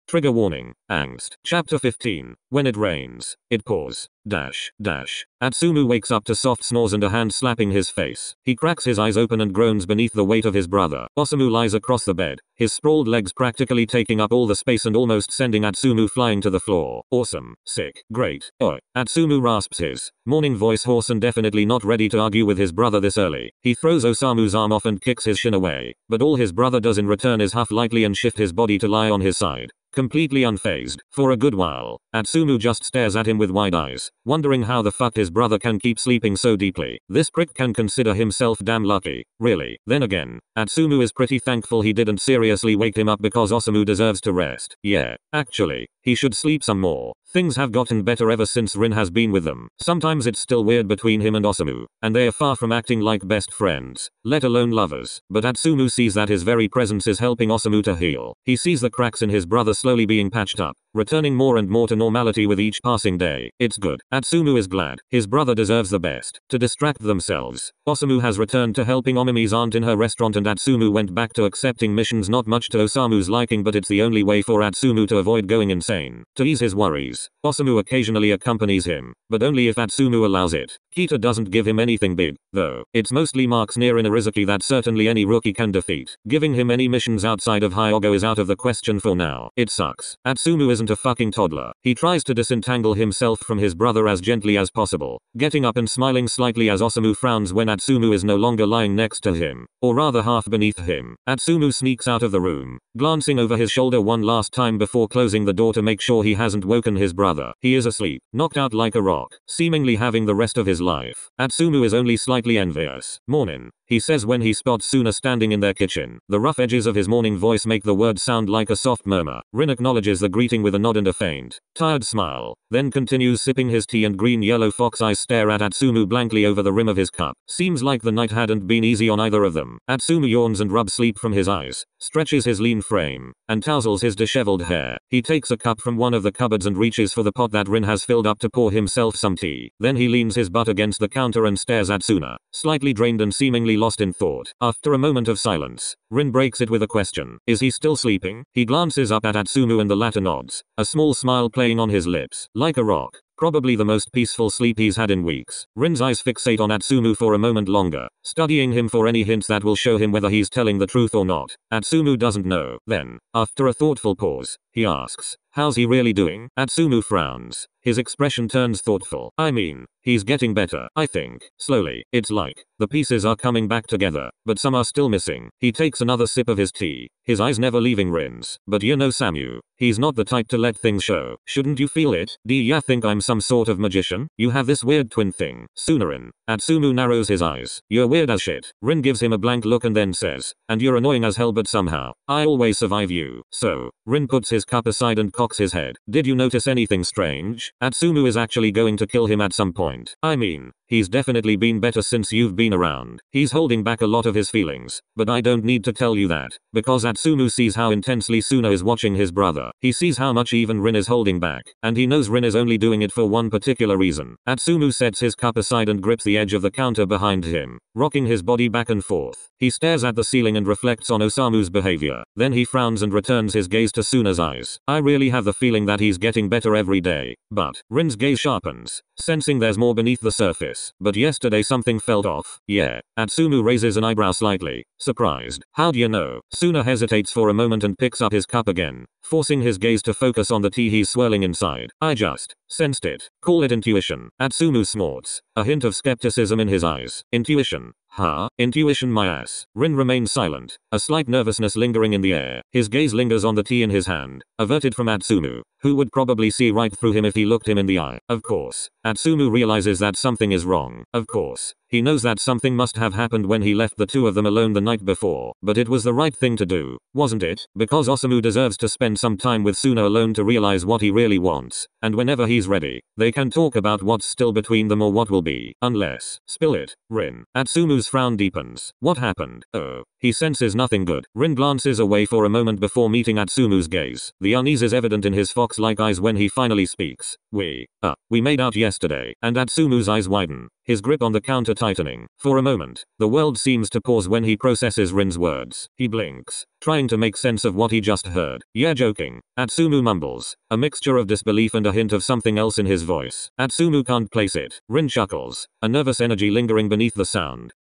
Trigger warning. Angst. Chapter 15. When it rains, it pours. Atsumu wakes up to soft snores and a hand slapping his face. He cracks his eyes open and groans beneath the weight of his brother. Osamu lies across the bed, his sprawled legs practically taking up all the space and almost sending Atsumu flying to the floor. Awesome. Sick. Great. Atsumu rasps his morning voice hoarse and definitely not ready to argue with his brother this early. He throws Osamu's arm off and kicks his shin away, but all his brother does in return is huff lightly and shift his body to lie on his side. Completely unfazed. For a good while, Atsumu just stares at him with wide eyes, wondering how the fuck his brother can keep sleeping so deeply. This prick can consider himself damn lucky. Really. Then again, Atsumu is pretty thankful he didn't seriously wake him up because Osamu deserves to rest. Yeah, actually, he should sleep some more. Things have gotten better ever since Rin has been with them. Sometimes it's still weird between him and Osamu, and they are far from acting like best friends, let alone lovers. But Atsumu sees that his very presence is helping Osamu to heal. He sees the cracks in his brother slowly being patched up, returning more and more to normality with each passing day. It's good. Atsumu is glad. His brother deserves the best. To distract themselves, Osamu has returned to helping Omami's aunt in her restaurant and Atsumu went back to accepting missions not much to Osamu's liking, but it's the only way for Atsumu to avoid going insane. To ease his worries, Osamu occasionally accompanies him, but only if Atsumu allows it. Kita doesn't give him anything big, though. It's mostly marks near Inarizaki that certainly any rookie can defeat. Giving him any missions outside of Hyogo is out of the question for now. It sucks. Atsumu isn't a fucking toddler. He tries to disentangle himself from his brother as gently as possible, getting up and smiling slightly as Osamu frowns when Atsumu is no longer lying next to him, or rather half beneath him. Atsumu sneaks out of the room, glancing over his shoulder one last time before closing the door to make sure he hasn't woken his brother. He is asleep, knocked out like a rock, seemingly having the rest of his life. Atsumu is only slightly envious. Morning, he says when he spots Suna standing in their kitchen. The rough edges of his morning voice make the word sound like a soft murmur. Rin acknowledges the greeting with a nod and a faint, tired smile, then continues sipping his tea and green-yellow fox eyes stare at Atsumu blankly over the rim of his cup. Seems like the night hadn't been easy on either of them. Atsumu yawns and rubs sleep from his eyes, stretches his lean frame, and tousles his disheveled hair. He takes a cup from one of the cupboards and reaches for the pot that Rin has filled up to pour himself some tea. Then he leans his butt against the counter and stares at Suna, slightly drained and seemingly lost in thought. After a moment of silence, Rin breaks it with a question. Is he still sleeping? He glances up at Atsumu and the latter nods, a small smile playing on his lips. Like a rock. Probably the most peaceful sleep he's had in weeks. Rin's eyes fixate on Atsumu for a moment longer, studying him for any hints that will show him whether he's telling the truth or not. Atsumu doesn't know. Then, after a thoughtful pause, he asks, "How's he really doing?" Atsumu frowns. His expression turns thoughtful. "I mean, he's getting better, I think. Slowly. It's like the pieces are coming back together, but some are still missing." He takes another sip of his tea, his eyes never leaving Rin's. "But you know Samu, he's not the type to let things show. Shouldn't you feel it? Do ya think I'm some sort of magician? You have this weird twin thing." Sunarin. Atsumu narrows his eyes. "You're weird as shit." Rin gives him a blank look and then says, "And you're annoying as hell, but somehow, I always survive you." So, Rin puts his cup aside and cocks his head. "Did you notice anything strange? Atsumu is actually going to kill him at some point. I mean, he's definitely been better since you've been around. He's holding back a lot of his feelings, but I don't need to tell you that, because Atsumu sees how intensely Suna is watching his brother. He sees how much even Rin is holding back, and he knows Rin is only doing it for one particular reason." Atsumu sets his cup aside and grips the edge of the counter behind him, rocking his body back and forth. He stares at the ceiling and reflects on Osamu's behavior. Then he frowns and returns his gaze to Suna's eyes. "I really have the feeling that he's getting better every day." But Rin's gaze sharpens, sensing there's more beneath the surface. "But yesterday something felt off." "Yeah." Atsumu raises an eyebrow slightly, surprised. "How do you know?" Suna hesitates for a moment and picks up his cup again, forcing his gaze to focus on the tea he's swirling inside. "I just sensed it. Call it intuition." Atsumu snorts, a hint of skepticism in his eyes. "Intuition? Huh? Intuition my ass." Rin remains silent, a slight nervousness lingering in the air. His gaze lingers on the tea in his hand, averted from Atsumu, who would probably see right through him if he looked him in the eye. Of course, Atsumu realizes that something is wrong. Of course, he knows that something must have happened when he left the two of them alone the night before, but it was the right thing to do, wasn't it? Because Osamu deserves to spend some time with Suna alone to realize what he really wants, and whenever he's ready, they can talk about what's still between them or what will be. Unless, spill it, Rin. Atsumu frown deepens. What happened? Oh. He senses nothing good. Rin glances away for a moment before meeting Atsumu's gaze. The unease is evident in his fox-like eyes when he finally speaks. We made out yesterday." And Atsumu's eyes widen, his grip on the counter tightening. For a moment, the world seems to pause when he processes Rin's words. He blinks, trying to make sense of what he just heard. Yeah, joking. Atsumu mumbles, a mixture of disbelief and a hint of something else in his voice. Atsumu can't place it. Rin chuckles, a nervous energy lingering beneath the sound.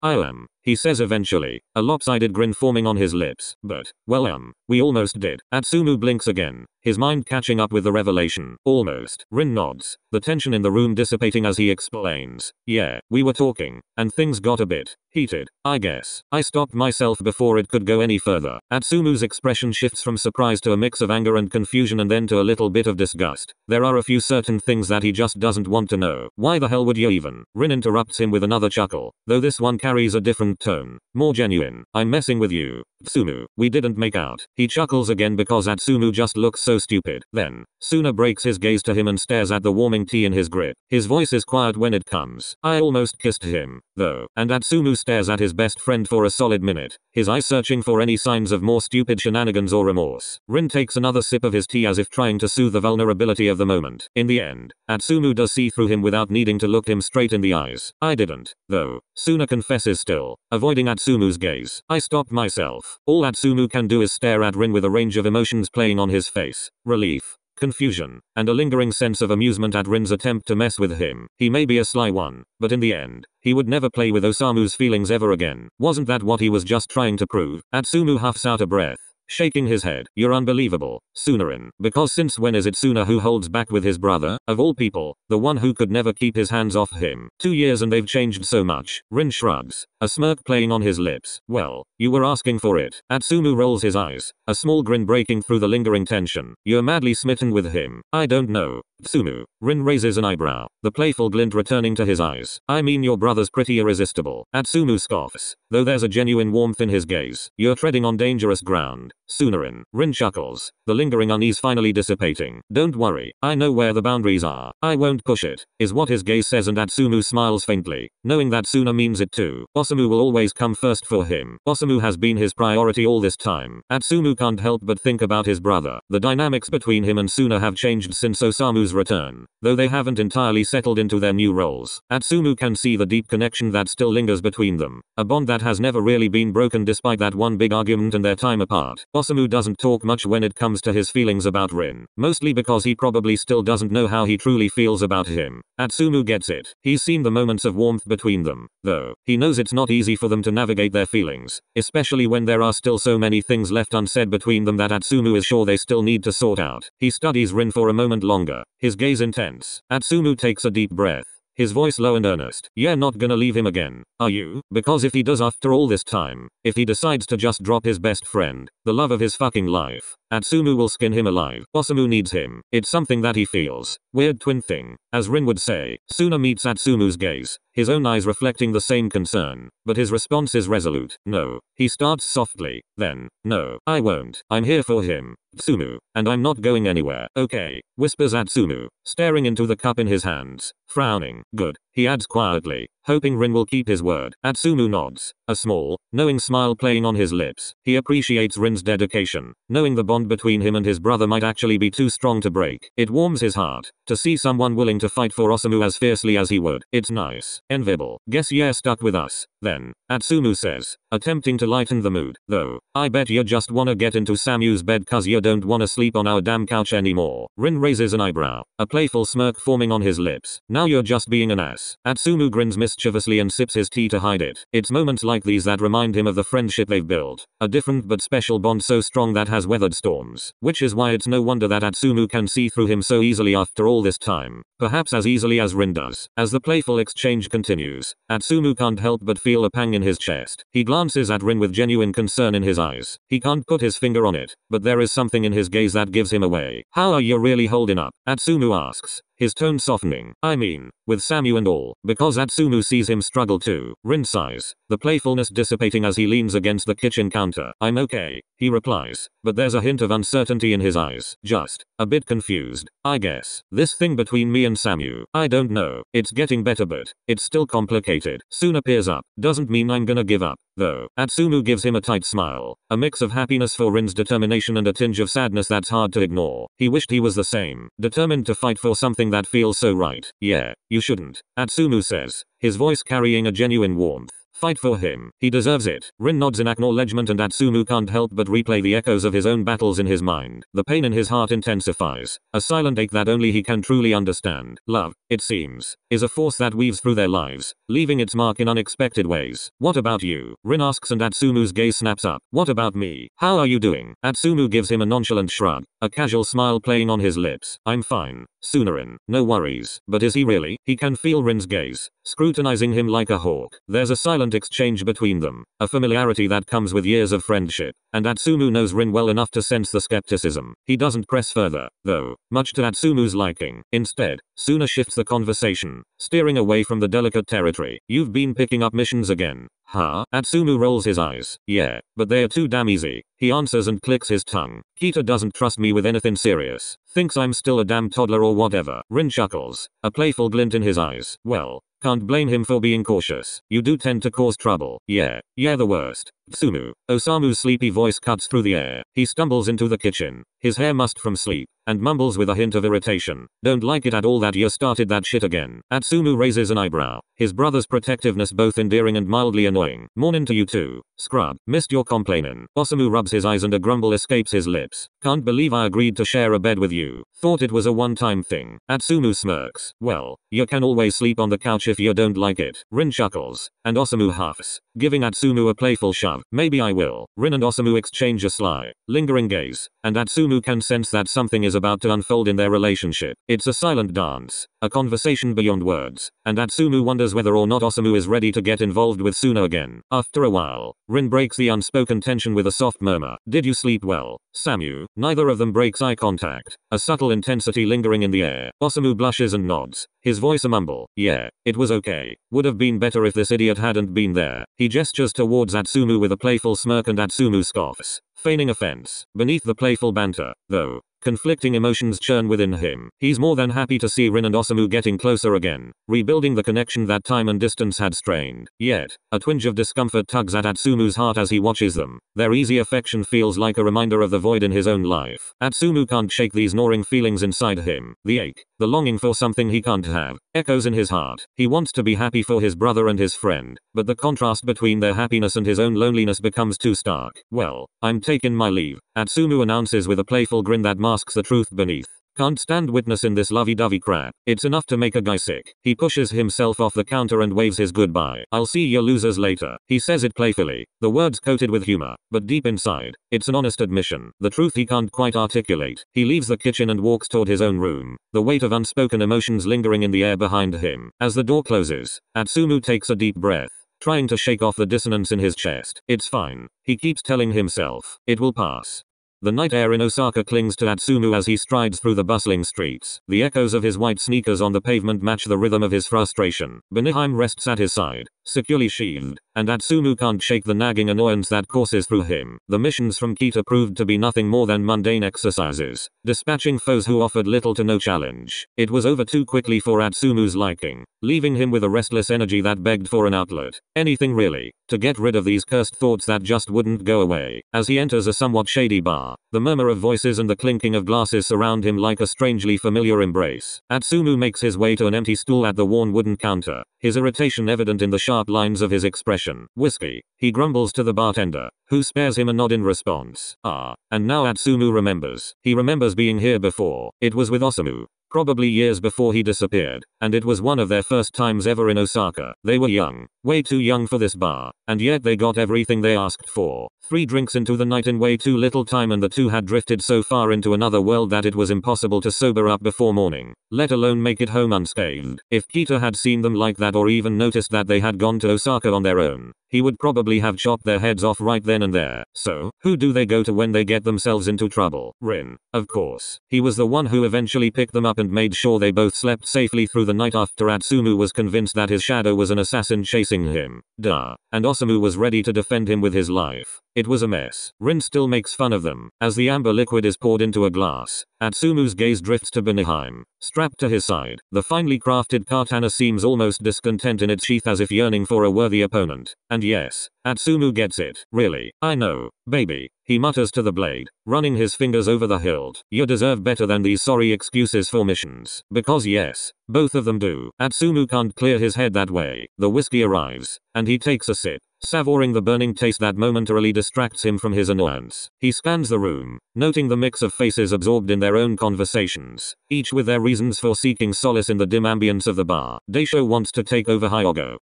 He says eventually, a lopsided grin forming on his lips. But, well, we almost did. Atsumu blinks again, his mind catching up with the revelation. Almost. Rin nods, the tension in the room dissipating as he explains. Yeah, we were talking, and things got a bit heated, I guess. I stopped myself before it could go any further. Atsumu's expression shifts from surprise to a mix of anger and confusion and then to a little bit of disgust. There are a few certain things that he just doesn't want to know. Why the hell would you even? Rin interrupts him with another chuckle, though this one carries a different tone, more genuine. I'm messing with you, Atsumu. We didn't make out. He chuckles again because Atsumu just looks so stupid. Then, Suna breaks his gaze to him and stares at the warming tea in his grip. His voice is quiet when it comes. I almost kissed him, though. And Atsumu stares at his best friend for a solid minute, his eyes searching for any signs of more stupid shenanigans or remorse. Rin takes another sip of his tea as if trying to soothe the vulnerability of the moment. In the end, Atsumu does see through him without needing to look him straight in the eyes. I didn't, though. Suna confesses still, avoiding Atsumu's gaze. I stopped myself. All Atsumu can do is stare at Rin with a range of emotions playing on his face. Relief, confusion, and a lingering sense of amusement at Rin's attempt to mess with him. He may be a sly one, but in the end, he would never play with Osamu's feelings ever again. Wasn't that what he was just trying to prove? Atsumu huffs out a breath, shaking his head. You're unbelievable, Sunarin. Because since when is it Suna who holds back with his brother? Of all people, the one who could never keep his hands off him. 2 years and they've changed so much. Rin shrugs, a smirk playing on his lips. Well, you were asking for it. Atsumu rolls his eyes, a small grin breaking through the lingering tension. You're madly smitten with him. I don't know, Atsumu. Rin raises an eyebrow, the playful glint returning to his eyes. I mean, your brother's pretty irresistible. Atsumu scoffs, though there's a genuine warmth in his gaze. You're treading on dangerous ground, Sunarin. Rin chuckles, the lingering unease finally dissipating. Don't worry, I know where the boundaries are. I won't push it, is what his gaze says, and Atsumu smiles faintly, knowing that Suna means it too. Osamu will always come first for him. Osamu has been his priority all this time. Atsumu can't help but think about his brother. The dynamics between him and Suna have changed since Osamu's return, though they haven't entirely settled into their new roles. Atsumu can see the deep connection that still lingers between them, a bond that has never really been broken despite that one big argument and their time apart. Osamu doesn't talk much when it comes to his feelings about Rin, mostly because he probably still doesn't know how he truly feels about him. Atsumu gets it. He's seen the moments of warmth between them, though. He knows it's not easy for them to navigate their feelings, especially when there are still so many things left unsaid between them that Atsumu is sure they still need to sort out. He studies Rin for a moment longer, his gaze intense. Atsumu takes a deep breath, his voice low and earnest. You're not gonna leave him again, are you? Because if he does after all this time, if he decides to just drop his best friend, the love of his fucking life, Atsumu will skin him alive. Osamu needs him. It's something that he feels. Weird twin thing, as Rin would say. Suna meets Atsumu's gaze, his own eyes reflecting the same concern, but his response is resolute. No. He starts softly, then, no, I won't. I'm here for him, Atsumu, and I'm not going anywhere. Okay, whispers Atsumu, staring into the cup in his hands, frowning. Good, he adds quietly, hoping Rin will keep his word. Atsumu nods, a small, knowing smile playing on his lips. He appreciates Rin's dedication, knowing the bond between him and his brother might actually be too strong to break. It warms his heart to see someone willing to fight for Osamu as fiercely as he would. It's nice. Enviable. Guess you're stuck with us, then, Atsumu says, attempting to lighten the mood. Though, I bet you just wanna get into Samu's bed cause you don't wanna sleep on our damn couch anymore. Rin raises an eyebrow, a playful smirk forming on his lips. Now you're just being an ass. Atsumu grins mischievously and sips his tea to hide it. It's moments like these that remind him of the friendship they've built, a different but special bond so strong that has weathered storms. Which is why it's no wonder that Atsumu can see through him so easily after all this time, perhaps as easily as Rin does. As the playful exchange continues, Atsumu can't help but feel a pang in his chest. He glances at Rin with genuine concern in his eyes. He can't put his finger on it, but there is something in his gaze that gives him away. How are you really holding up? Atsumu asks, his tone softening. I mean, with Samu and all, because Atsumu sees him struggle too. Rin sighs, the playfulness dissipating as he leans against the kitchen counter. I'm okay, he replies, but there's a hint of uncertainty in his eyes. Just a bit confused, I guess. This thing between me and Samu, I don't know. It's getting better but it's still complicated. Suna peers up. Doesn't mean I'm gonna give up, though. Atsumu gives him a tight smile, a mix of happiness for Rin's determination and a tinge of sadness that's hard to ignore. He wished he was the same, determined to fight for something that feels so right. Yeah, you shouldn't, Atsumu says, his voice carrying a genuine warmth. Fight for him. He deserves it. Rin nods in acknowledgement and Atsumu can't help but replay the echoes of his own battles in his mind. The pain in his heart intensifies. A silent ache that only he can truly understand. Love, it seems, is a force that weaves through their lives, leaving its mark in unexpected ways. What about you? Rin asks and Atsumu's gaze snaps up. What about me? How are you doing? Atsumu gives him a nonchalant shrug, a casual smile playing on his lips. I'm fine. Sunarin, no worries. But is he really? He can feel Rin's gaze, scrutinizing him like a hawk. There's a silent exchange between them, a familiarity that comes with years of friendship, and Atsumu knows Rin well enough to sense the skepticism. He doesn't press further, though, much to Atsumu's liking. Instead, Suna shifts the conversation, steering away from the delicate territory. You've been picking up missions again. Huh? Atsumu rolls his eyes. Yeah, but they're too damn easy. He answers and clicks his tongue. Kita doesn't trust me with anything serious. Thinks I'm still a damn toddler or whatever. Rin chuckles, a playful glint in his eyes. Well, can't blame him for being cautious. You do tend to cause trouble. Yeah, the worst. Tsumu. Osamu's sleepy voice cuts through the air. He stumbles into the kitchen, his hair mussed from sleep, and mumbles with a hint of irritation. Don't like it at all that you started that shit again. Atsumu raises an eyebrow, his brother's protectiveness both endearing and mildly annoying. Mornin' to you too, scrub. Missed your complainin'. Osamu rubs his eyes and a grumble escapes his lips. Can't believe I agreed to share a bed with you. Thought it was a one-time thing. Atsumu smirks. Well, you can always sleep on the couch if you don't like it. Rin chuckles, and Osamu huffs, giving Atsumu a playful shove. Maybe I will. Rin and Osamu exchange a sly, lingering gaze, and Atsumu can sense that something is about to unfold in their relationship. It's a silent dance, a conversation beyond words, and Atsumu wonders whether or not Osamu is ready to get involved with Suna again. After a while, Rin breaks the unspoken tension with a soft murmur. Did you sleep well, Samu? Neither of them breaks eye contact, a subtle intensity lingering in the air. Osamu blushes and nods, his voice a mumble. Yeah, it was okay. Would have been better if this idiot hadn't been there. He gestures towards Atsumu with a playful smirk and Atsumu scoffs, feigning offense. Beneath the playful banter, though, conflicting emotions churn within him. He's more than happy to see Rin and Osamu getting closer again, rebuilding the connection that time and distance had strained. Yet, a twinge of discomfort tugs at Atsumu's heart as he watches them. Their easy affection feels like a reminder of the void in his own life. Atsumu can't shake these gnawing feelings inside him. The ache, the longing for something he can't have, echoes in his heart. He wants to be happy for his brother and his friend, but the contrast between their happiness and his own loneliness becomes too stark. Well, I'm taking my leave, Atsumu announces with a playful grin that masks the truth beneath. Can't stand witnessing this lovey-dovey crap. It's enough to make a guy sick. He pushes himself off the counter and waves his goodbye. I'll see you losers later. He says it playfully, the words coated with humor, but deep inside, it's an honest admission. The truth he can't quite articulate. He leaves the kitchen and walks toward his own room, the weight of unspoken emotions lingering in the air behind him. As the door closes, Atsumu takes a deep breath, trying to shake off the dissonance in his chest. It's fine, he keeps telling himself. It will pass. The night air in Osaka clings to Atsumu as he strides through the bustling streets. The echoes of his white sneakers on the pavement match the rhythm of his frustration. Benihime rests at his side, securely sheathed, and Atsumu can't shake the nagging annoyance that courses through him. The missions from Kita proved to be nothing more than mundane exercises, dispatching foes who offered little to no challenge. It was over too quickly for Atsumu's liking, leaving him with a restless energy that begged for an outlet. Anything really, to get rid of these cursed thoughts that just wouldn't go away. As he enters a somewhat shady bar, the murmur of voices and the clinking of glasses surround him like a strangely familiar embrace. Atsumu makes his way to an empty stool at the worn wooden counter, his irritation evident in the sharp lines of his expression. Whiskey, he grumbles to the bartender, who spares him a nod in response. Ah, and now Atsumu remembers. He remembers being here before. It was with Osamu. Probably years before he disappeared, and it was one of their first times ever in Osaka. They were young, way too young for this bar, and yet they got everything they asked for. 3 drinks into the night in way too little time, and the two had drifted so far into another world that it was impossible to sober up before morning, let alone make it home unscathed. If Kita had seen them like that or even noticed that they had gone to Osaka on their own, he would probably have chopped their heads off right then and there. So, who do they go to when they get themselves into trouble? Rin, of course. He was the one who eventually picked them up and made sure they both slept safely through the night after Atsumu was convinced that his shadow was an assassin chasing him. Duh. And Osamu was ready to defend him with his life. It was a mess. Rin still makes fun of them. As the amber liquid is poured into a glass, Atsumu's gaze drifts to Benaheim, strapped to his side. The finely crafted katana seems almost discontent in its sheath, as if yearning for a worthy opponent. And yes, Atsumu gets it. Really, I know, baby, he mutters to the blade, running his fingers over the hilt. You deserve better than these sorry excuses for missions. Because yes, both of them do. Atsumu can't clear his head that way. The whiskey arrives, and he takes a sip, savoring the burning taste that momentarily distracts him from his annoyance. He scans the room, noting the mix of faces absorbed in their own conversations, each with their reasons for seeking solace in the dim ambience of the bar. Daisho wants to take over Hyogo.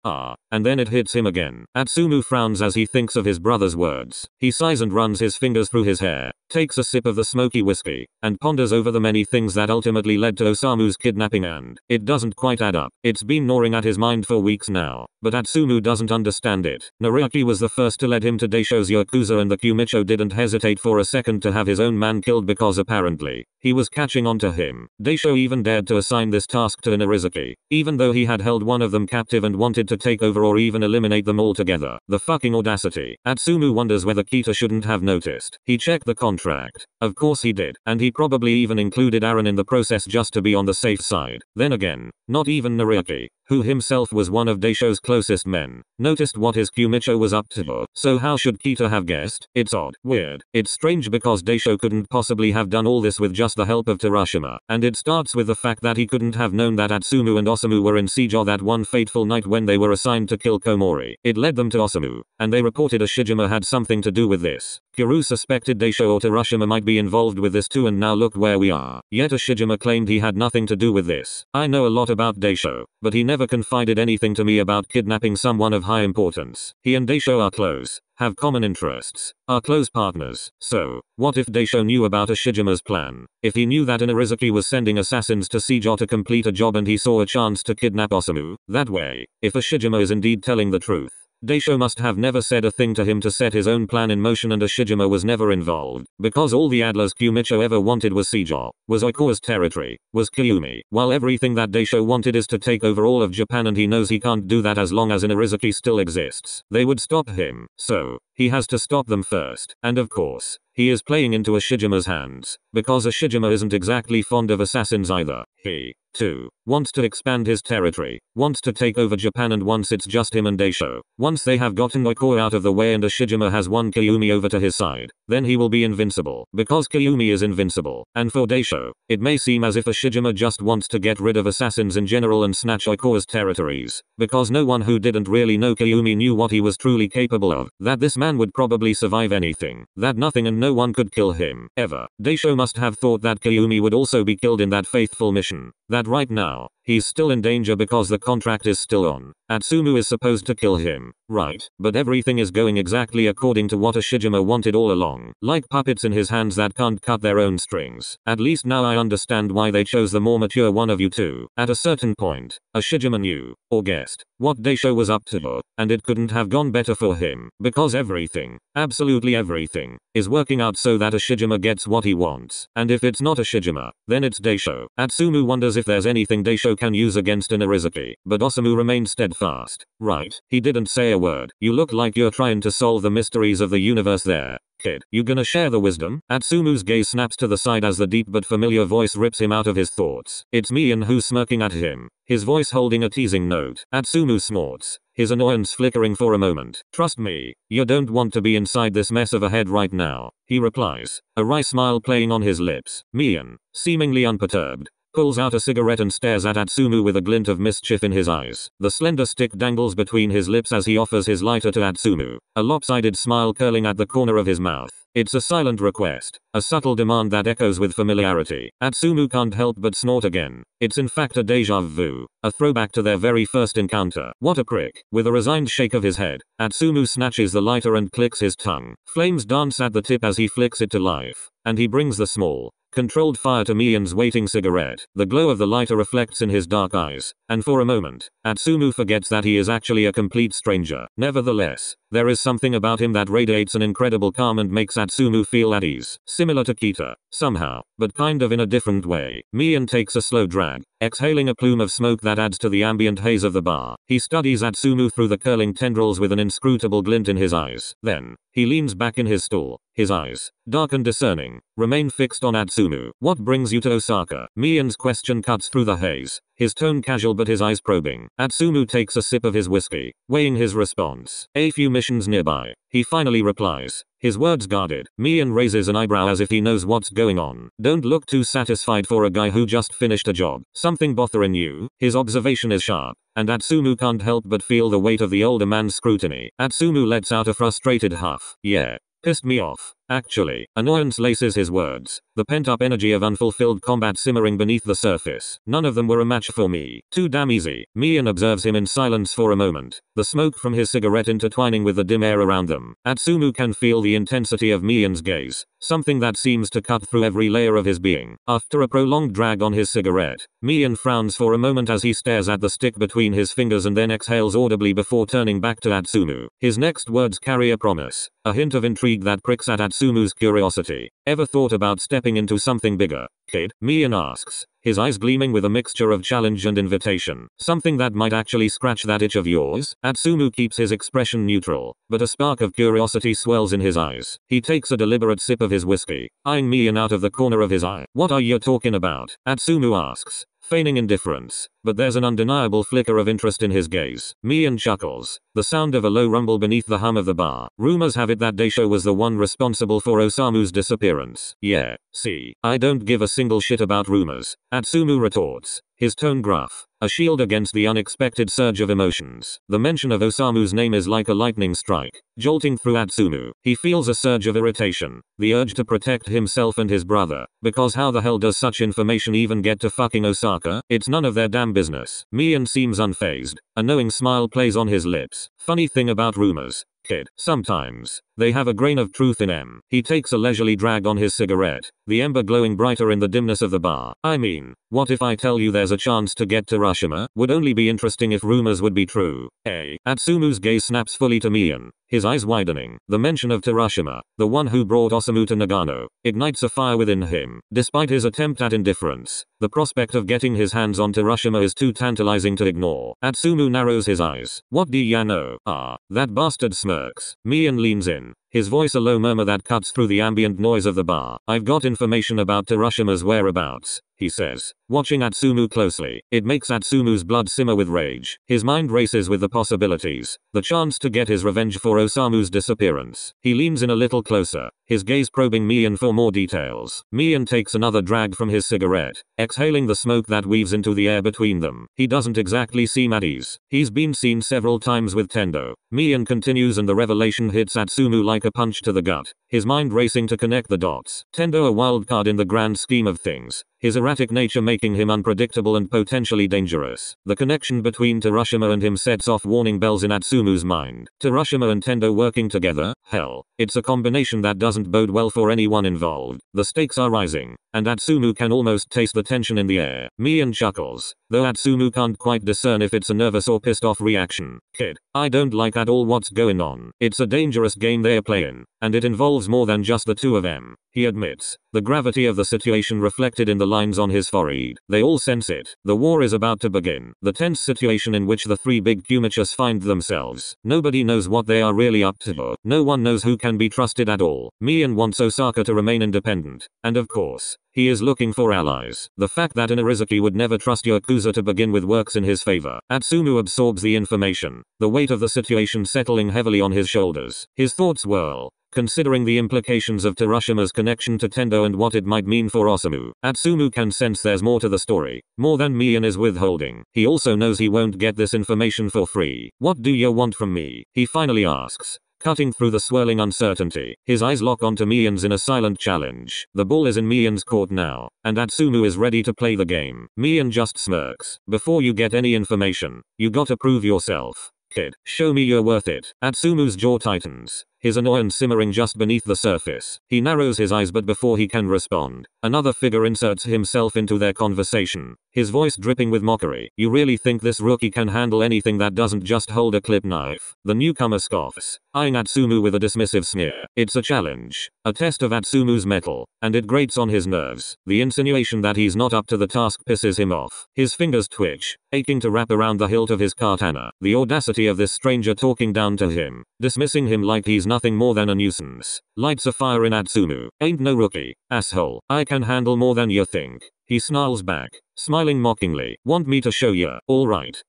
And then it hits him again. Atsumu frowns as he thinks of his brother's words. He sighs and runs his fingers through his hair, takes a sip of the smoky whiskey, and ponders over the many things that ultimately led to Osamu's kidnapping, and it doesn't quite add up. It's been gnawing at his mind for weeks now, but Atsumu doesn't understand it. Nariaki was the first to lead him to Daisho's Yakuza, and the Q-Micho didn't hesitate for a second to have his own man killed because apparently he was catching on to him. Daisho even dared to assign this task to Inarizuki, even though he had held one of them captive and wanted to take over or even eliminate them altogether. The fucking audacity. Atsumu wonders whether Kita shouldn't have noticed. He checked the contract. Of course he did, and he probably even included Aaron in the process just to be on the safe side. Then again, not even Nariaki, who himself was one of Daisho's closest men, noticed what his Q-Micho was up to. So how should Kita have guessed? It's odd, weird. It's strange because Daisho couldn't possibly have done all this with just the help of Terashima, and it starts with the fact that he couldn't have known that Atsumu and Osamu were in Sijo that one fateful night when they were assigned to kill Komori. It led them to Osamu, and they reported Ashijima had something to do with this. Kiru suspected Daisho or Terashima might be involved with this too, and now look where we are. Yet Ashijima claimed he had nothing to do with this. I know a lot about Daisho, but he never confided anything to me about kidnapping someone of high importance. He and Daisho are close, have common interests, are close partners. So, what if Daisho knew about Ashijima's plan? If he knew that Inarizuki was sending assassins to Sijo to complete a job and he saw a chance to kidnap Osamu? That way, if Ashijima is indeed telling the truth, Daisho must have never said a thing to him to set his own plan in motion, and Ashijima was never involved, because all the Adler's Q-Micho ever wanted was Sijo, was Oikawa's territory, was Kyumi, while everything that Daisho wanted is to take over all of Japan, and he knows he can't do that as long as Inarizuki still exists. They would stop him, so he has to stop them first. And of course, he is playing into Ashijima's hands, because Ashijima isn't exactly fond of assassins either. He, too, wants to expand his territory, wants to take over Japan, and once it's just him and Daisho, once they have gotten Oikawa out of the way and Ashijima has won Kyumi over to his side, then he will be invincible, because Kyumi is invincible. And for Daisho, it may seem as if Ashijima just wants to get rid of assassins in general and snatch Oikawa's territories, because no one who didn't really know Kyumi knew what he was truly capable of, that this man would probably survive anything, that nothing and no one could kill him, ever. Daisho must have thought that Kyumi would also be killed in that faithful mission, that right now, he's still in danger because the contract is still on. Atsumu is supposed to kill him, right? But everything is going exactly according to what Ashijima wanted all along, like puppets in his hands that can't cut their own strings. At least now I understand why they chose the more mature one of you two. At a certain point, Ashijima knew, or guessed, what Daisho was up to, and it couldn't have gone better for him, because everything, absolutely everything, is working out so that Ashijima gets what he wants. And if it's not Ashijima, then it's Daisho. Atsumu wonders if there's anything Daisho can use against Inarizuki, but Osamu remained steadfast. Right, he didn't say a word. You look like you're trying to solve the mysteries of the universe there, kid. You gonna share the wisdom? Atsumu's gaze snaps to the side as the deep but familiar voice rips him out of his thoughts. It's Mian who's smirking at him, his voice holding a teasing note. Atsumu snorts, his annoyance flickering for a moment. Trust me, you don't want to be inside this mess of a head right now, he replies, a wry smile playing on his lips. Mian, seemingly unperturbed, pulls out a cigarette and stares at Atsumu with a glint of mischief in his eyes. The slender stick dangles between his lips as he offers his lighter to Atsumu, a lopsided smile curling at the corner of his mouth. It's a silent request, a subtle demand that echoes with familiarity. Atsumu can't help but snort again. It's in fact a deja vu, a throwback to their very first encounter. What a prick. With a resigned shake of his head, Atsumu snatches the lighter and clicks his tongue. Flames dance at the tip as he flicks it to life, and he brings the small, controlled fire to Mian's waiting cigarette. The glow of the lighter reflects in his dark eyes, and for a moment, Atsumu forgets that he is actually a complete stranger. Nevertheless, there is something about him that radiates an incredible calm and makes Atsumu feel at ease. Similar to Kita, somehow, but kind of in a different way. Mian takes a slow drag, exhaling a plume of smoke that adds to the ambient haze of the bar. He studies Atsumu through the curling tendrils with an inscrutable glint in his eyes. Then, he leans back in his stool. His eyes, dark and discerning, remain fixed on Atsumu. What brings you to Osaka? Mien's question cuts through the haze, his tone casual but his eyes probing. Atsumu takes a sip of his whiskey, weighing his response. A few missions nearby. He finally replies, his words guarded. Mien raises an eyebrow as if he knows what's going on. Don't look too satisfied for a guy who just finished a job. Something bothering you? His observation is sharp, and Atsumu can't help but feel the weight of the older man's scrutiny. Atsumu lets out a frustrated huff. Yeah. Pissed me off. Actually, annoyance laces his words, the pent-up energy of unfulfilled combat simmering beneath the surface. None of them were a match for me. Too damn easy. Mien observes him in silence for a moment, the smoke from his cigarette intertwining with the dim air around them. Atsumu can feel the intensity of Mien's gaze, something that seems to cut through every layer of his being. After a prolonged drag on his cigarette, Mien frowns for a moment as he stares at the stick between his fingers and then exhales audibly before turning back to Atsumu. His next words carry a promise, a hint of intrigue that pricks at Atsumu's curiosity. Ever thought about stepping into something bigger, kid? Mien asks, his eyes gleaming with a mixture of challenge and invitation. Something that might actually scratch that itch of yours? Atsumu keeps his expression neutral, but a spark of curiosity swells in his eyes. He takes a deliberate sip of his whiskey, eyeing Mien out of the corner of his eye. What are you talking about? Atsumu asks, feigning indifference, but there's an undeniable flicker of interest in his gaze. Mien chuckles, the sound of a low rumble beneath the hum of the bar. Rumors have it that Daisho was the one responsible for Osamu's disappearance. Yeah, see, I don't give a single shit about rumors, Atsumu retorts, his tone gruff, a shield against the unexpected surge of emotions. The mention of Osamu's name is like a lightning strike, jolting through Atsumu. He feels a surge of irritation, the urge to protect himself and his brother, because how the hell does such information even get to fucking Osaka? It's none of their damn business. Mien seems unfazed, a knowing smile plays on his lips. Funny thing about rumors, kid, sometimes they have a grain of truth in them. He takes a leisurely drag on his cigarette, the ember glowing brighter in the dimness of the bar. I mean, what if I tell you there's a chance to get to Hiroshima? Would only be interesting if rumors would be true. Hey. Atsumu's gaze snaps fully to Mien, his eyes widening. The mention of Hiroshima, the one who brought Osamu to Nagano, ignites a fire within him. Despite his attempt at indifference, the prospect of getting his hands on Hiroshima is too tantalizing to ignore. Atsumu narrows his eyes. What do ya know? Ah, that bastard smirks. Mien leans in, his voice a low murmur that cuts through the ambient noise of the bar. I've got information about Hiroshima's whereabouts, he says, watching Atsumu closely. It makes Atsumu's blood simmer with rage. His mind races with the possibilities, the chance to get his revenge for Osamu's disappearance. He leans in a little closer, his gaze probing Mien for more details. Mien takes another drag from his cigarette, exhaling the smoke that weaves into the air between them. He doesn't exactly seem at ease. He's been seen several times with Tendo. Mien continues and the revelation hits Atsumu like a punch to the gut, his mind racing to connect the dots. Tendo a wild card in the grand scheme of things, his erratic nature making him unpredictable and potentially dangerous. The connection between Hiroshima and him sets off warning bells in Atsumu's mind. Hiroshima and Tendo working together? Hell, it's a combination that doesn't bode well for anyone involved. The stakes are rising, and Atsumu can almost taste the tension in the air. Mien chuckles, though Atsumu can't quite discern if it's a nervous or pissed off reaction. Kid, I don't like at all what's going on. It's a dangerous game they're playing, and it involves more than just the two of them, he admits, the gravity of the situation reflected in the lines on his forehead. They all sense it. The war is about to begin. The tense situation in which the three big Q-machas find themselves. Nobody knows what they are really up to. No one knows who can be trusted at all. Mien wants Osaka to remain independent, and of course, he is looking for allies. The fact that Inarizaki would never trust Yakuza to begin with works in his favor. Atsumu absorbs the information, the weight of the situation settling heavily on his shoulders. His thoughts whirl, considering the implications of Hiroshima's connection to Tendo and what it might mean for Osamu. Atsumu can sense there's more to the story, more than Mien is withholding. He also knows he won't get this information for free. What do you want from me? He finally asks, cutting through the swirling uncertainty. His eyes lock onto Mien's in a silent challenge. The ball is in Mien's court now, and Atsumu is ready to play the game. Mien just smirks. Before you get any information, you gotta prove yourself, kid. Show me you're worth it. Atsumu's jaw tightens, his annoyance simmering just beneath the surface. He narrows his eyes, but before he can respond, another figure inserts himself into their conversation, his voice dripping with mockery. You really think this rookie can handle anything that doesn't just hold a clip knife? The newcomer scoffs, eyeing Atsumu with a dismissive sneer. It's a challenge. A test of Atsumu's mettle, and it grates on his nerves. The insinuation that he's not up to the task pisses him off. His fingers twitch, aching to wrap around the hilt of his katana. The audacity of this stranger talking down to him, dismissing him like he's nothing more than a nuisance, lights a fire in Atsumu. Ain't no rookie, asshole. I can handle more than you think. He snarls back, smiling mockingly. Want me to show ya? Alright.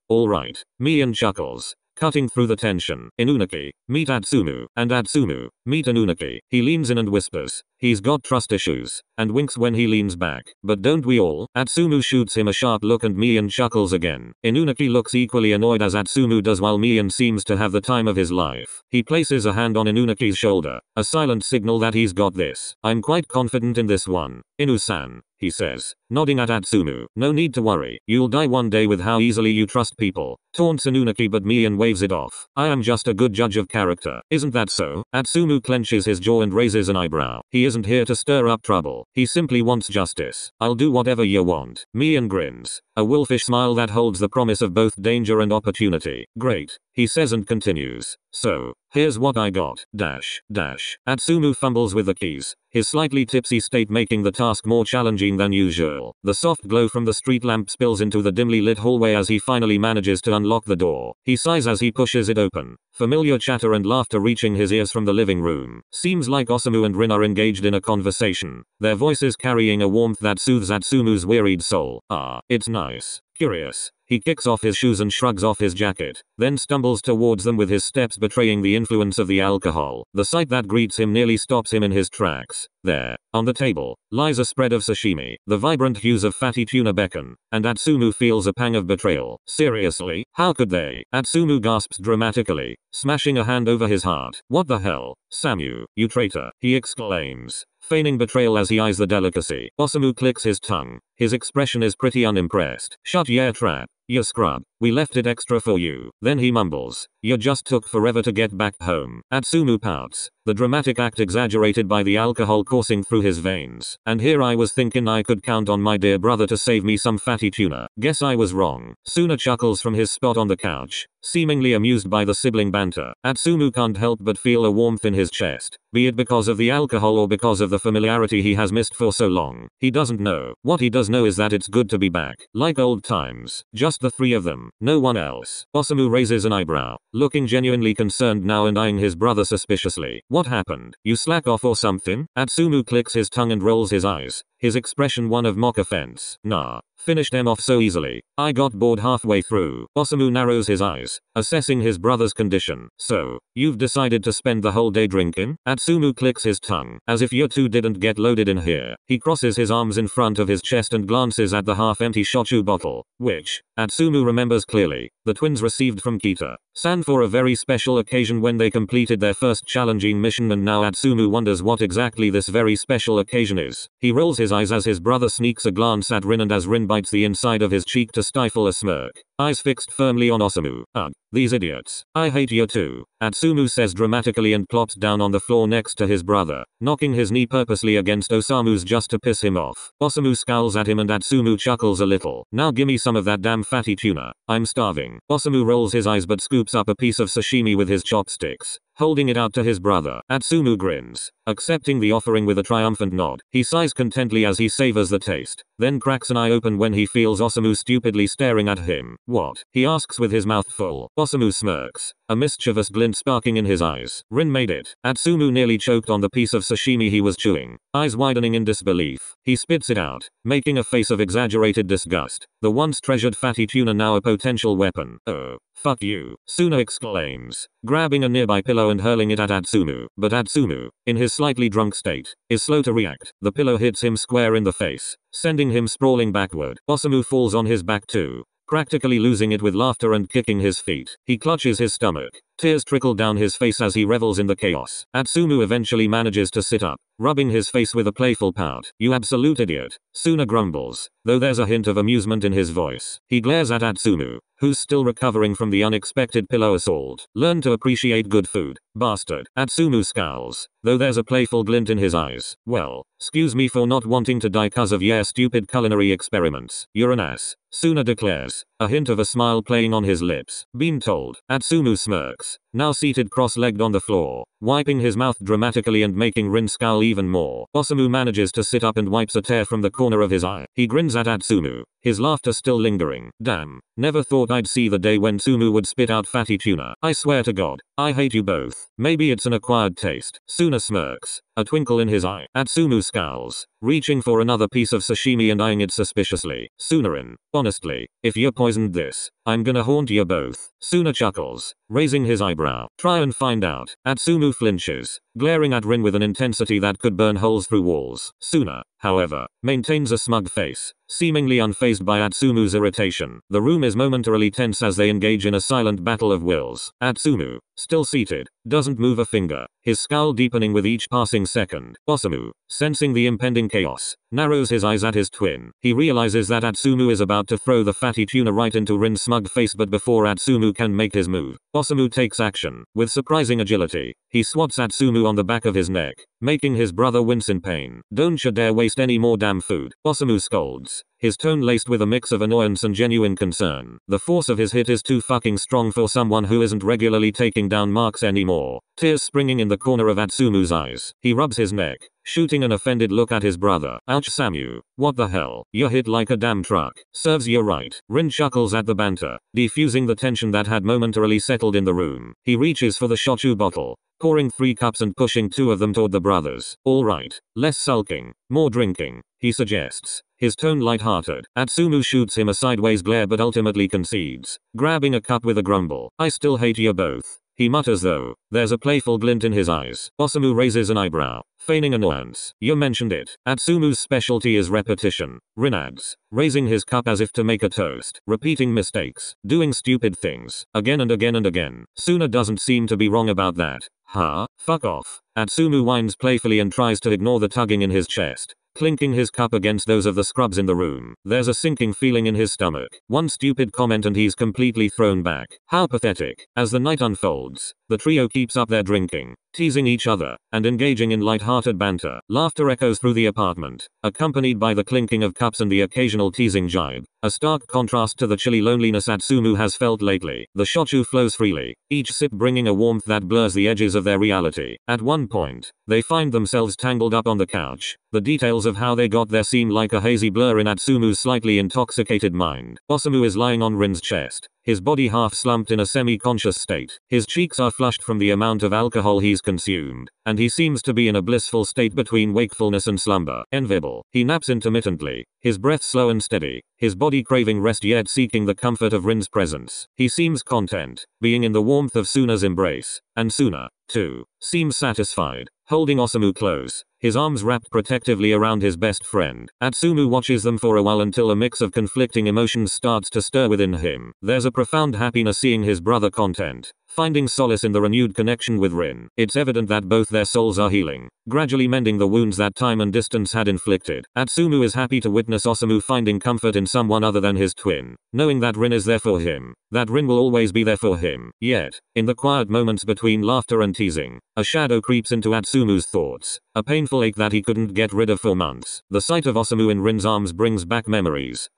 Mian chuckles, cutting through the tension. Inunaki, meet Atsumu, and Atsumu, meet Inunaki. He leans in and whispers, he's got trust issues, and winks when he leans back. But don't we all? Atsumu shoots him a sharp look and Mian chuckles again. Inunaki looks equally annoyed as Atsumu does while Mian seems to have the time of his life. He places a hand on Inunaki's shoulder, a silent signal that he's got this. I'm quite confident in this one, Inu-san, he says, nodding at Atsumu. No need to worry, you'll die one day with how easily you trust people. Taunts Inunaki but Mian waves it off. I am just a good judge of character. Isn't that so? Atsumu clenches his jaw and raises an eyebrow. He isn't here to stir up trouble. He simply wants justice. I'll do whatever you want. Mian grins, a wolfish smile that holds the promise of both danger and opportunity. Great, he says and continues. So, here's what I got. Atsumu fumbles with the keys, his slightly tipsy state making the task more challenging than usual. The soft glow from the street lamp spills into the dimly lit hallway as he finally manages to unlock the door. He sighs as he pushes it open, familiar chatter and laughter reaching his ears from the living room. Seems like Osamu and Rin are engaged in a conversation, their voices carrying a warmth that soothes Atsumu's wearied soul. Ah, it's nice. Curious. He kicks off his shoes and shrugs off his jacket, then stumbles towards them with his steps betraying the influence of the alcohol. The sight that greets him nearly stops him in his tracks. There, on the table, lies a spread of sashimi, the vibrant hues of fatty tuna beckon, and Atsumu feels a pang of betrayal. Seriously? How could they? Atsumu gasps dramatically, smashing a hand over his heart. What the hell? Samu, you traitor, he exclaims, feigning betrayal as he eyes the delicacy. Osamu clicks his tongue. His expression is pretty unimpressed. Shut your trap, you scrub. We left it extra for you. Then he mumbles, you just took forever to get back home. Atsumu pouts, the dramatic act exaggerated by the alcohol coursing through his veins. And here I was thinking I could count on my dear brother to save me some fatty tuna. Guess I was wrong. Suna chuckles from his spot on the couch, seemingly amused by the sibling banter. Atsumu can't help but feel a warmth in his chest, be it because of the alcohol or because of the familiarity he has missed for so long. He doesn't know. What he does know is that it's good to be back. Like old times. Just the three of them. No one else. Osamu raises an eyebrow, looking genuinely concerned now and eyeing his brother suspiciously. What happened? You slack off or something? Atsumu clicks his tongue and rolls his eyes, his expression one of mock offense. Nah. Finished them off so easily. I got bored halfway through. Osamu narrows his eyes, assessing his brother's condition. So, you've decided to spend the whole day drinking? Atsumu clicks his tongue, as if you two didn't get loaded in here. He crosses his arms in front of his chest and glances at the half-empty shochu bottle, which, Atsumu remembers clearly, the twins received from Kita-san for a very special occasion when they completed their first challenging mission, and now Atsumu wonders what exactly this very special occasion is. He rolls his eyes as his brother sneaks a glance at Rin, and as Rin bites the inside of his cheek to stifle a smirk, eyes fixed firmly on Osamu. Ugh, these idiots. I hate you too, Atsumu says dramatically and plops down on the floor next to his brother, knocking his knee purposely against Osamu's just to piss him off. Osamu scowls at him and Atsumu chuckles a little. Now gimme some of that damn fatty tuna. I'm starving. Osamu rolls his eyes but scoops up a piece of sashimi with his chopsticks, holding it out to his brother. Atsumu grins, accepting the offering with a triumphant nod. He sighs contently as he savors the taste, then cracks an eye open when he feels Osamu stupidly staring at him. What? He asks with his mouth full. Osamu smirks, a mischievous glint sparking in his eyes. Rin made it. Atsumu nearly choked on the piece of sashimi he was chewing, eyes widening in disbelief. He spits it out, making a face of exaggerated disgust. The once treasured fatty tuna now a potential weapon. Oh, fuck you, Suna exclaims, grabbing a nearby pillow and hurling it at Atsumu. But Atsumu, in his slightly drunk state, is slow to react. The pillow hits him square in the face, sending him sprawling backward. Osamu falls on his back too, practically losing it with laughter and kicking his feet. He clutches his stomach. Tears trickle down his face as he revels in the chaos. Atsumu eventually manages to sit up, rubbing his face with a playful pout. You absolute idiot, Suna grumbles, though there's a hint of amusement in his voice. He glares at Atsumu, who's still recovering from the unexpected pillow assault. Learn to appreciate good food, bastard. Atsumu scowls, though there's a playful glint in his eyes. Well, excuse me for not wanting to die cause of your stupid culinary experiments. You're an ass, Suna declares, a hint of a smile playing on his lips. Been told. Atsumu smirks, now seated cross-legged on the floor, wiping his mouth dramatically and making Rin scowl even more. Osamu manages to sit up and wipes a tear from the corner of his eye. He grins at Atsumu, his laughter still lingering. Damn, never thought I'd see the day when Tsumu would spit out fatty tuna. I swear to God, I hate you both. Maybe it's an acquired taste. Suna smirks, a twinkle in his eye. Atsumu scowls, reaching for another piece of sashimi and eyeing it suspiciously. Sunarin, honestly, if you poisoned this, I'm gonna haunt you both. Suna chuckles, raising his eyebrow. Try and find out. Atsumu flinches, glaring at Rin with an intensity that could burn holes through walls. Suna, however, maintains a smug face, seemingly unfazed by Atsumu's irritation. The room is momentarily tense as they engage in a silent battle of wills. Atsumu, still seated, doesn't move a finger, his scowl deepening with each passing second. Osamu, sensing the impending chaos, narrows his eyes at his twin. He realizes that Atsumu is about to throw the fatty tuna right into Rin's smug face, but before Atsumu can make his move, Osamu takes action. With surprising agility, he swats Atsumu on the back of his neck, making his brother wince in pain. Don't you dare waste any more damn food. Osamu scolds, his tone laced with a mix of annoyance and genuine concern. The force of his hit is too fucking strong for someone who isn't regularly taking down marks anymore. Tears springing in the corner of Atsumu's eyes. He rubs his neck, shooting an offended look at his brother. Ouch Samu, what the hell? You're hit like a damn truck. Serves you right. Rin chuckles at the banter, defusing the tension that had momentarily settled in the room. He reaches for the shochu bottle, pouring 3 cups and pushing 2 of them toward the brothers. Alright, less sulking, more drinking, he suggests, his tone light-hearted. Atsumu shoots him a sideways glare but ultimately concedes, grabbing a cup with a grumble. I still hate you both, he mutters, though there's a playful glint in his eyes. Osamu raises an eyebrow, feigning annoyance. You mentioned it. Atsumu's specialty is repetition, Rin adds, raising his cup as if to make a toast. Repeating mistakes, doing stupid things, again and again and again. Suna doesn't seem to be wrong about that. Huh? Fuck off. Atsumu whines playfully and tries to ignore the tugging in his chest, clinking his cup against those of the scrubs in the room. There's a sinking feeling in his stomach. One stupid comment and he's completely thrown back. How pathetic. As the night unfolds, the trio keeps up their drinking, teasing each other, and engaging in light-hearted banter. Laughter echoes through the apartment, accompanied by the clinking of cups and the occasional teasing jibe, a stark contrast to the chilly loneliness Atsumu has felt lately. The shochu flows freely, each sip bringing a warmth that blurs the edges of their reality. At one point, they find themselves tangled up on the couch. The details of how they got there seem like a hazy blur in Atsumu's slightly intoxicated mind. Osamu is lying on Rin's chest, his body half slumped in a semi-conscious state. His cheeks are flushed from the amount of alcohol he's consumed, and he seems to be in a blissful state between wakefulness and slumber. Enviable. He naps intermittently, his breath slow and steady, his body craving rest yet seeking the comfort of Rin's presence. He seems content, being in the warmth of Suna's embrace, and Suna, too, seems satisfied, holding Osamu close, his arms wrapped protectively around his best friend. Atsumu watches them for a while until a mix of conflicting emotions starts to stir within him. There's a profound happiness seeing his brother content, finding solace in the renewed connection with Rin. It's evident that both their souls are healing, gradually mending the wounds that time and distance had inflicted. Atsumu is happy to witness Osamu finding comfort in someone other than his twin, knowing that Rin is there for him, that Rin will always be there for him. Yet, in the quiet moments between laughter and teasing, a shadow creeps into Atsumu's thoughts, a painful ache that he couldn't get rid of for months. The sight of Osamu in Rin's arms brings back memories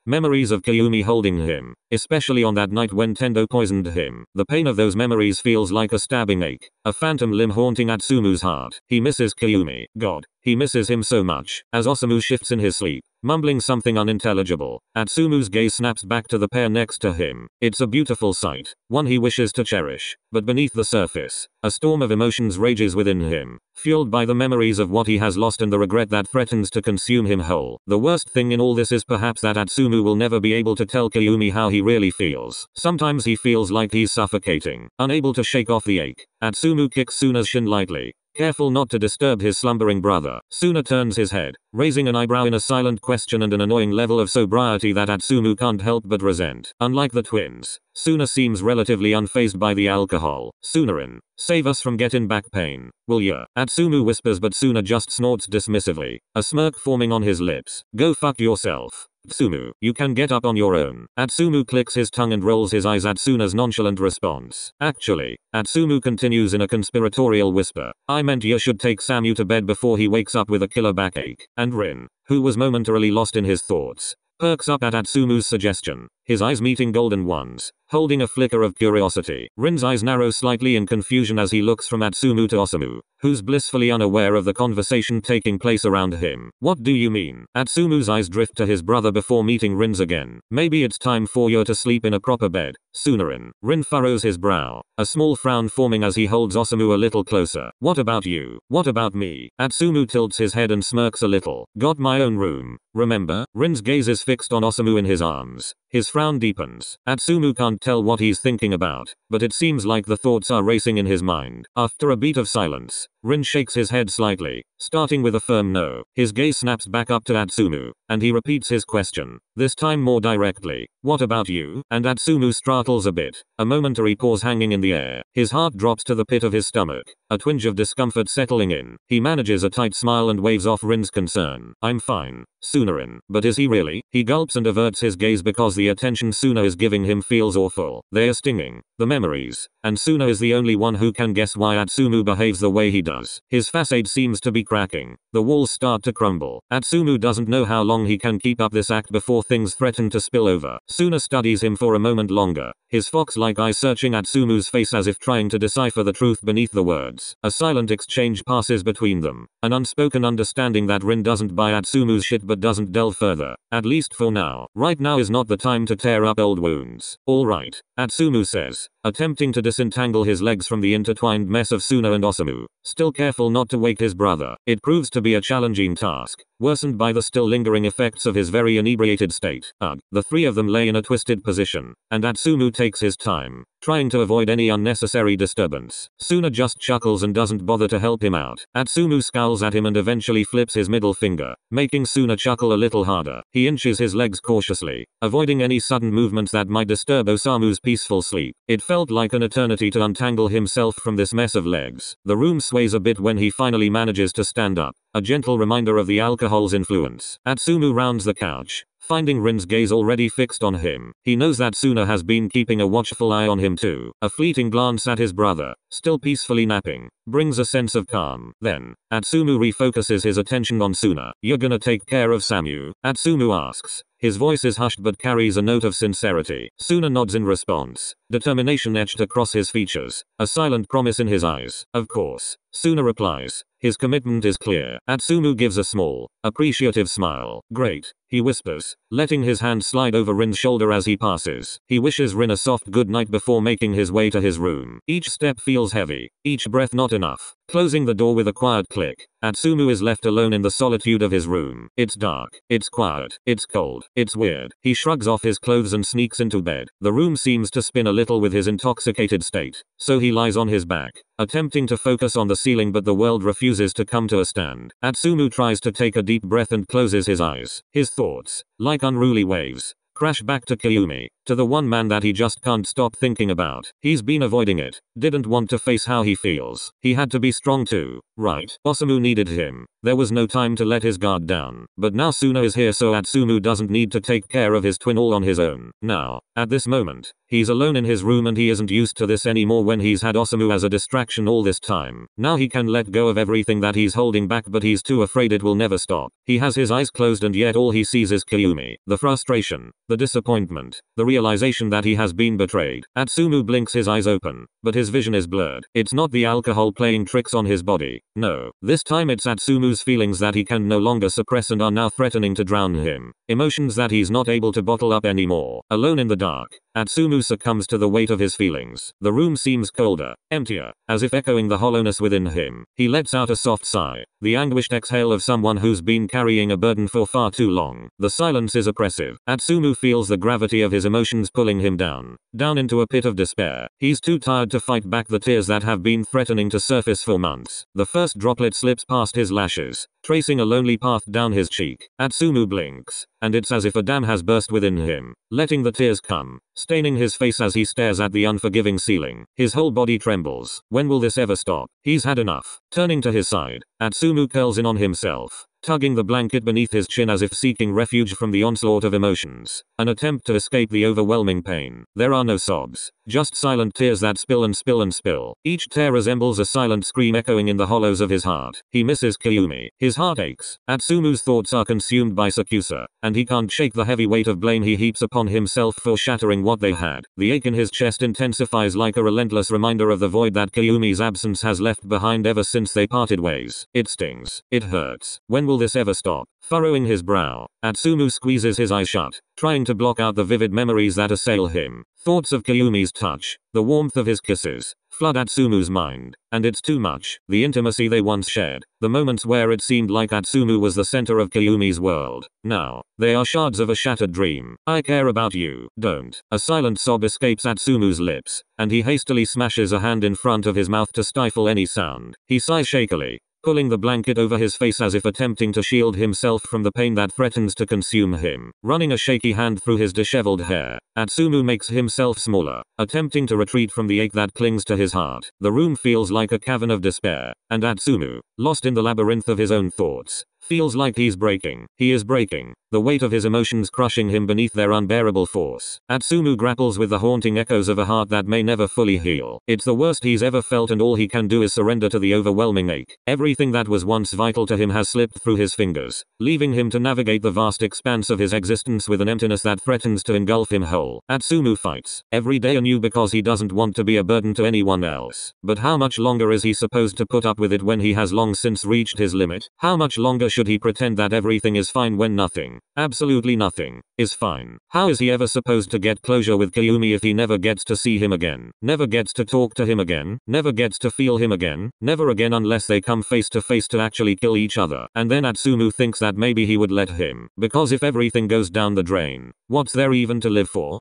of Kyumi holding him, especially on that night when Tendo poisoned him. The pain of those memories feels like a stabbing ache, a phantom limb haunting Atsumu's heart. He misses Kyumi. God, he misses him so much. As Osamu shifts in his sleep, mumbling something unintelligible, Atsumu's gaze snaps back to the pair next to him. It's a beautiful sight, one he wishes to cherish, but beneath the surface, a storm of emotions rages within him, fueled by the memories of what he has lost and the regret that threatens to consume him whole. The worst thing in all this is perhaps that Atsumu will never be able to tell Kyumi how he really feels. Sometimes he feels like he's suffocating, unable to shake off the ache. Atsumu kicks Suna's shin lightly, careful not to disturb his slumbering brother. Suna turns his head, raising an eyebrow in a silent question and an annoying level of sobriety that Atsumu can't help but resent. Unlike the twins, Suna seems relatively unfazed by the alcohol. Sunarin, save us from getting back pain, will ya? Atsumu whispers but Suna just snorts dismissively, a smirk forming on his lips. Go fuck yourself. Atsumu, you can get up on your own. Atsumu clicks his tongue and rolls his eyes at Suna's nonchalant response. Actually, Atsumu continues in a conspiratorial whisper, I meant you should take Samu to bed before he wakes up with a killer backache. And Rin, who was momentarily lost in his thoughts, perks up at Atsumu's suggestion, his eyes meeting golden ones, holding a flicker of curiosity. Rin's eyes narrow slightly in confusion as he looks from Atsumu to Osamu, who's blissfully unaware of the conversation taking place around him. What do you mean? Atsumu's eyes drift to his brother before meeting Rin's again. Maybe it's time for you to sleep in a proper bed, soonerin. Rin furrows his brow, a small frown forming as he holds Osamu a little closer. What about you? What about me? Atsumu tilts his head and smirks a little. Got my own room, remember? Rin's gaze is fixed on Osamu in his arms. His frown deepens. Atsumu can't tell what he's thinking about, but it seems like the thoughts are racing in his mind. After a beat of silence, Rin shakes his head slightly, starting with a firm no. His gaze snaps back up to Atsumu, and he repeats his question, this time more directly. What about you? And Atsumu startles a bit, a momentary pause hanging in the air. His heart drops to the pit of his stomach, a twinge of discomfort settling in. He manages a tight smile and waves off Rin's concern. I'm fine, Soonerin. But is he really? He gulps and averts his gaze because the attention Suna is giving him feels awful. They're stinging. The memories. And Suna is the only one who can guess why Atsumu behaves the way he does. His facade seems to be cracking. The walls start to crumble. Atsumu doesn't know how long he can keep up this act before things threaten to spill over. Suna studies him for a moment longer, his fox-like eyes searching Atsumu's face as if trying to decipher the truth beneath the words. A silent exchange passes between them, an unspoken understanding that Rin doesn't buy Atsumu's shit but doesn't delve further, at least for now. Right now is not the time to tear up old wounds. Alright, Atsumu says, attempting to disentangle his legs from the intertwined mess of Suna and Osamu, still careful not to wake his brother. It proves to be a challenging task, worsened by the still lingering effects of his very inebriated state. The three of them lay in a twisted position, and Atsumu takes his time, trying to avoid any unnecessary disturbance. Suna just chuckles and doesn't bother to help him out. Atsumu scowls at him and eventually flips his middle finger, making Suna chuckle a little harder. He inches his legs cautiously, avoiding any sudden movements that might disturb Osamu's peaceful sleep. It felt like an eternity to untangle himself from this mess of legs. The room sways a bit when he finally manages to stand up, a gentle reminder of the alcohol's influence. Atsumu rounds the couch, finding Rin's gaze already fixed on him. He knows that Suna has been keeping a watchful eye on him too. A fleeting glance at his brother, still peacefully napping, brings a sense of calm. Then, Atsumu refocuses his attention on Suna. You're gonna take care of Samu? Atsumu asks. His voice is hushed but carries a note of sincerity. Suna nods in response, determination etched across his features, a silent promise in his eyes. Of course, Suna replies. His commitment is clear. Atsumu gives a small, appreciative smile. Great, he whispers, letting his hand slide over Rin's shoulder as he passes. He wishes Rin a soft good night before making his way to his room. Each step feels heavy, each breath not enough. Closing the door with a quiet click, Atsumu is left alone in the solitude of his room. It's dark, it's quiet, it's cold, it's weird. He shrugs off his clothes and sneaks into bed. The room seems to spin a little with his intoxicated state, so he lies on his back, attempting to focus on the ceiling but the world refuses to come to a stand. Atsumu tries to take a deep breath and closes his eyes. His thoughts, like unruly waves, crash back to Kyumi, to the one man that he just can't stop thinking about. He's been avoiding it, didn't want to face how he feels. He had to be strong too, right? Osamu needed him. There was no time to let his guard down. But now Suna is here so Atsumu doesn't need to take care of his twin all on his own. Now, at this moment, he's alone in his room and he isn't used to this anymore when he's had Osamu as a distraction all this time. Now he can let go of everything that he's holding back but he's too afraid it will never stop. He has his eyes closed and yet all he sees is Kyumi. The frustration, the disappointment, the realization that he has been betrayed. Atsumu blinks his eyes open, but his vision is blurred. It's not the alcohol playing tricks on his body. No, this time it's Atsumu feelings that he can no longer suppress and are now threatening to drown him. Emotions that he's not able to bottle up anymore. Alone in the dark, Atsumu succumbs to the weight of his feelings. The room seems colder, emptier, as if echoing the hollowness within him. He lets out a soft sigh, the anguished exhale of someone who's been carrying a burden for far too long. The silence is oppressive. Atsumu feels the gravity of his emotions pulling him down into a pit of despair. He's too tired to fight back the tears that have been threatening to surface for months. The first droplet slips past his lashes, tracing a lonely path down his cheek. Atsumu blinks, and it's as if a dam has burst within him, letting the tears come, staining his face as he stares at the unforgiving ceiling. His whole body trembles. When will this ever stop? He's had enough. Turning to his side, Atsumu curls in on himself, tugging the blanket beneath his chin as if seeking refuge from the onslaught of emotions, an attempt to escape the overwhelming pain. There are no sobs, just silent tears that spill and spill and spill. Each tear resembles a silent scream echoing in the hollows of his heart. He misses Kyumi. His heart aches. Atsumu's thoughts are consumed by SakuSa, and he can't shake the heavy weight of blame he heaps upon himself for shattering what they had. The ache in his chest intensifies like a relentless reminder of the void that Kyumi's absence has left behind ever since they parted ways. It stings. It hurts. When will this ever stop? Furrowing his brow, Atsumu squeezes his eyes shut, trying to block out the vivid memories that assail him. Thoughts of Kyumi's touch, the warmth of his kisses, flood Atsumu's mind, and it's too much. The intimacy they once shared, the moments where it seemed like Atsumu was the center of Kyumi's world. Now, they are shards of a shattered dream. I care about you, don't. A silent sob escapes Atsumu's lips, and he hastily smashes a hand in front of his mouth to stifle any sound. He sighs shakily, pulling the blanket over his face as if attempting to shield himself from the pain that threatens to consume him. Running a shaky hand through his disheveled hair, Atsumu makes himself smaller, attempting to retreat from the ache that clings to his heart. The room feels like a cavern of despair, and Atsumu, lost in the labyrinth of his own thoughts, feels like he's breaking. He is breaking, the weight of his emotions crushing him beneath their unbearable force. Atsumu grapples with the haunting echoes of a heart that may never fully heal. It's the worst he's ever felt, and all he can do is surrender to the overwhelming ache. Everything that was once vital to him has slipped through his fingers, leaving him to navigate the vast expanse of his existence with an emptiness that threatens to engulf him whole. Atsumu fights, every day anew, because he doesn't want to be a burden to anyone else. But how much longer is he supposed to put up with it when he has long since reached his limit? How much longer should he pretend that everything is fine when nothing, absolutely nothing, is fine? How is he ever supposed to get closure with Kyumi if he never gets to see him again, never gets to talk to him again, never gets to feel him again, never again unless they come face to face to actually kill each other? And then Atsumu thinks that maybe he would let him, because if everything goes down the drain, what's there even to live for?